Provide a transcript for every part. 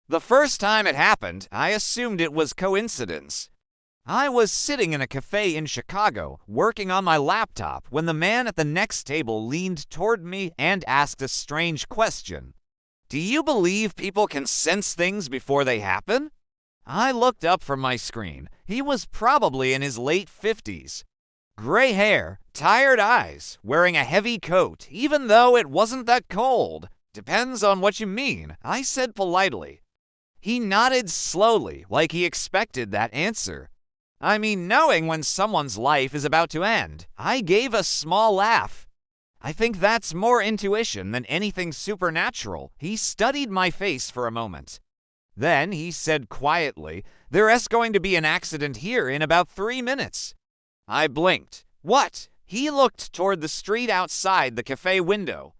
The first time it happened, I assumed it was coincidence. I was sitting in a cafe in Chicago, working on my laptop, when the man at the next table leaned toward me and asked a strange question. "Do you believe people can sense things before they happen?" I looked up from my screen. He was probably in his late 50s. Gray hair, tired eyes, wearing a heavy coat, even though it wasn't that cold. "Depends on what you mean," I said politely. He nodded slowly, like he expected that answer. "I mean, knowing when someone's life is about to end." I gave a small laugh. "I think that's more intuition than anything supernatural." He studied my face for a moment. Then he said quietly, "There's going to be an accident here in about 3 minutes. I blinked. "What?" He looked toward the street outside the cafe window.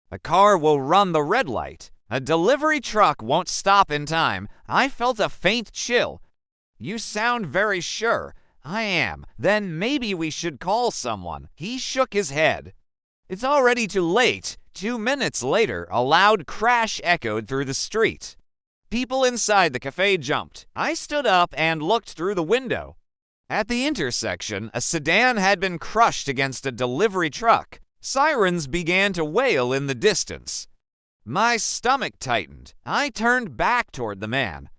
"A car will run the red light. A delivery truck won't stop in time." I felt a faint chill. "You sound very sure." "I am." "Then maybe we should call someone." He shook his head. "It's already too late." 2 minutes later, a loud crash echoed through the street. People inside the cafe jumped. I stood up and looked through the window. At the intersection, a sedan had been crushed against a delivery truck. Sirens began to wail in the distance. My stomach tightened. I turned back toward the man.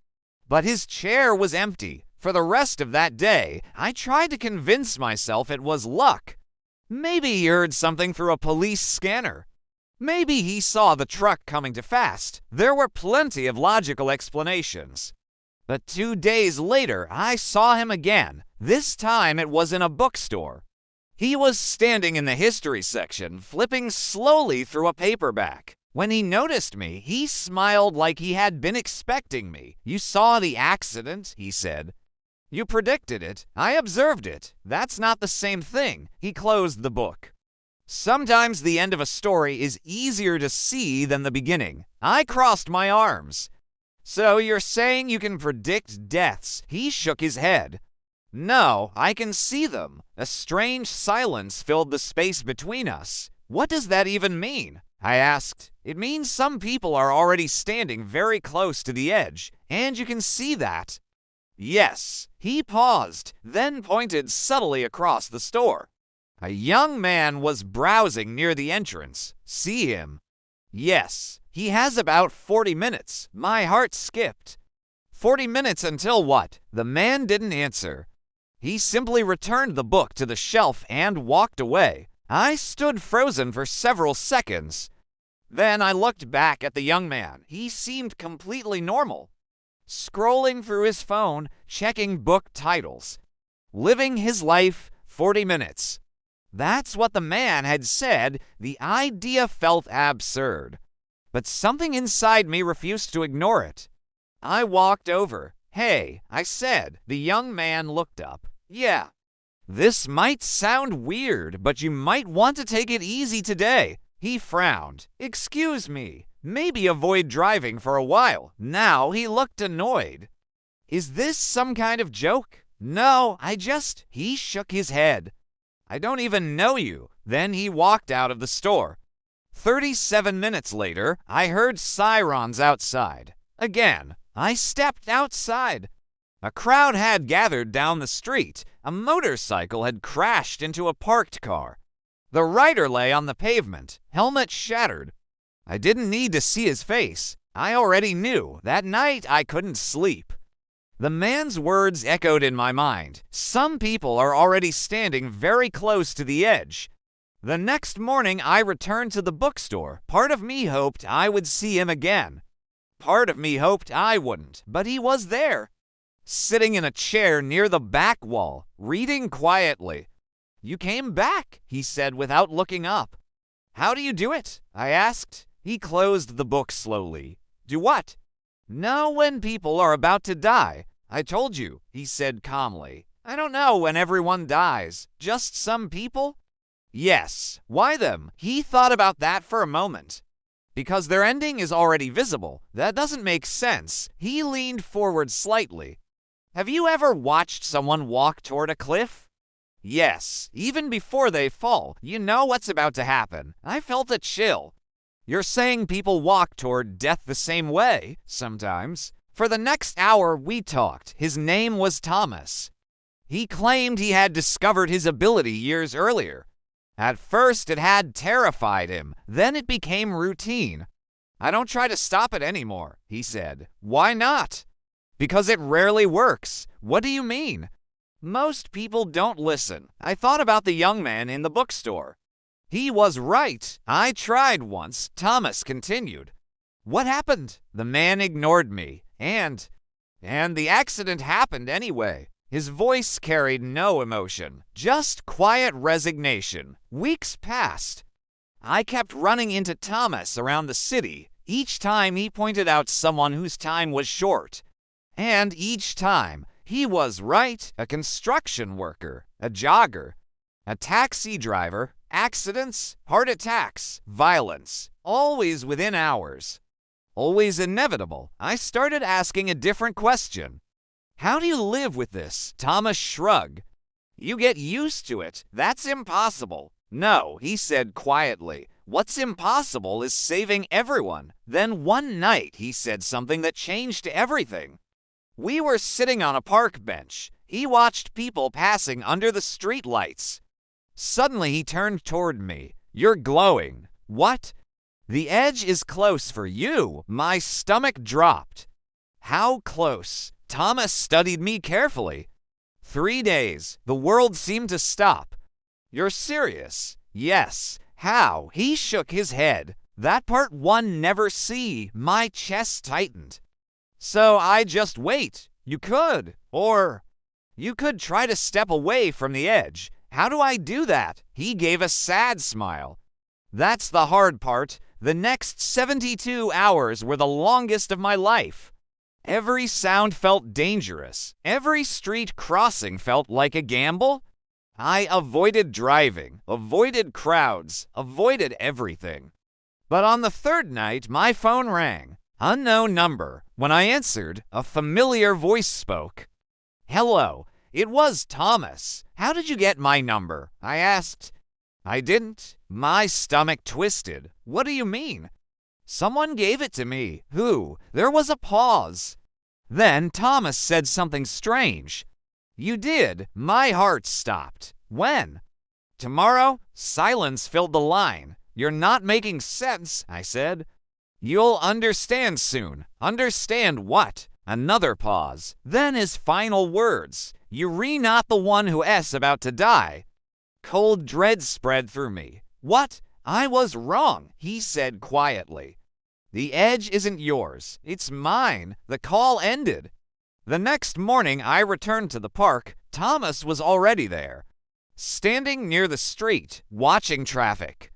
But his chair was empty. For the rest of that day, I tried to convince myself it was luck. Maybe he heard something through a police scanner. Maybe he saw the truck coming too fast. There were plenty of logical explanations. But 2 days later, I saw him again. This time it was in a bookstore. He was standing in the history section, flipping slowly through a paperback. When he noticed me, he smiled like he had been expecting me. "You saw the accident," he said. "You predicted it. I observed it. That's not the same thing." He closed the book. Sometimes the end of a story is easier to see than the beginning. I crossed my arms. "So you're saying you can predict deaths?" He shook his head. "No, I can see them." A strange silence filled the space between us. "What does that even mean?" I asked. "It means some people are already standing very close to the edge, and you can see that." "Yes." He paused, then pointed subtly across the store. A young man was browsing near the entrance. "See him?" "Yes." "He has about 40 minutes. My heart skipped. 40 minutes until what? The man didn't answer. He simply returned the book to the shelf and walked away. I stood frozen for several seconds. Then I looked back at the young man. He seemed completely normal. Scrolling through his phone, checking book titles. Living his life, 40 minutes. That's what the man had said. The idea felt absurd. But something inside me refused to ignore it. I walked over. "Hey," I said. The young man looked up. "Yeah. This might sound weird, but you might want to take it easy today." He frowned. "Excuse me. Maybe avoid driving for a while." Now he looked annoyed. "Is this some kind of joke?" "No, He shook his head. "I don't even know you." Then he walked out of the store. 37 minutes later, I heard sirens outside. Again, I stepped outside. A crowd had gathered down the street. A motorcycle had crashed into a parked car. The rider lay on the pavement, helmet shattered. I didn't need to see his face. I already knew. That night, I couldn't sleep. The man's words echoed in my mind. Some people are already standing very close to the edge. The next morning, I returned to the bookstore. Part of me hoped I would see him again. Part of me hoped I wouldn't, but he was there, sitting in a chair near the back wall, reading quietly. "You came back," he said without looking up. "How do you do it?" I asked. He closed the book slowly. "Do what?" "Know when people are about to die." "I told you," he said calmly. "I don't know when everyone dies. Just some people?" "Yes. Why them?" He thought about that for a moment. "Because their ending is already visible. That doesn't make sense." He leaned forward slightly. "Have you ever watched someone walk toward a cliff?" "Yes. Even before they fall, you know what's about to happen." I felt a chill. "You're saying people walk toward death the same way?" "Sometimes." For the next hour we talked. His name was Thomas. He claimed he had discovered his ability years earlier. At first, it had terrified him. Then it became routine. I don't try to stop it anymore, he said. Why not? Because it rarely works. What do you mean? Most people don't listen. I thought about the young man in the bookstore. He was right. I tried once, Thomas continued. What happened? The man ignored me. And the accident happened anyway. His voice carried no emotion, just quiet resignation. Weeks passed. I kept running into Thomas around the city. Each time he pointed out someone whose time was short. And each time, he was right. A construction worker, a jogger, a taxi driver, accidents, heart attacks, violence, always within hours. Always inevitable. I started asking a different question. How do you live with this? Thomas shrugged. You get used to it. That's impossible. No, he said quietly. What's impossible is saving everyone. Then one night he said something that changed everything. We were sitting on a park bench. He watched people passing under the street lights. Suddenly he turned toward me. You're glowing. What? The edge is close for you. My stomach dropped. How close? Thomas studied me carefully. 3 days. The world seemed to stop. You're serious? Yes. How? He shook his head. That part one never see. My chest tightened. So I just wait. You could. Or you could try to step away from the edge. How do I do that? He gave a sad smile. That's the hard part. The next 72 hours were the longest of my life. Every sound felt dangerous. Every street crossing felt like a gamble. I avoided driving, avoided crowds, avoided everything. But on the third night, my phone rang. Unknown number. When I answered, a familiar voice spoke. Hello, it was Thomas. How did you get my number? I asked. I didn't. My stomach twisted. What do you mean? Someone gave it to me. Who? There was a pause. Then Thomas said something strange. You did. My heart stopped. When? Tomorrow? Silence filled the line. You're not making sense, I said. You'll understand soon. Understand what? Another pause. Then his final words. You're not the one who is about to die. Cold dread spread through me. What? I was wrong, he said quietly. The edge isn't yours. It's mine. The call ended. The next morning I returned to the park. Thomas was already there, standing near the street, watching traffic.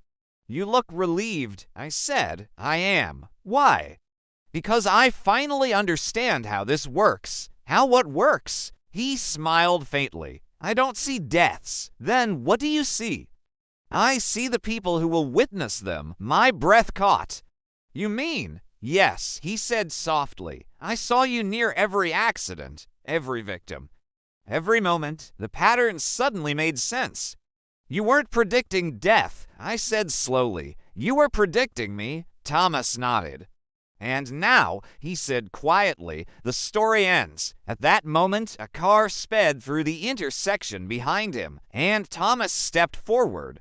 You look relieved, I said. I am. Why? Because I finally understand how this works. How what works? He smiled faintly. I don't see deaths. Then what do you see? I see the people who will witness them. My breath caught. You mean? Yes, he said softly. I saw you near every accident, every victim. Every moment, the pattern suddenly made sense. You weren't predicting death, I said slowly. You were predicting me. Thomas nodded. And now, he said quietly, the story ends. At that moment, a car sped through the intersection behind him, and Thomas stepped forward.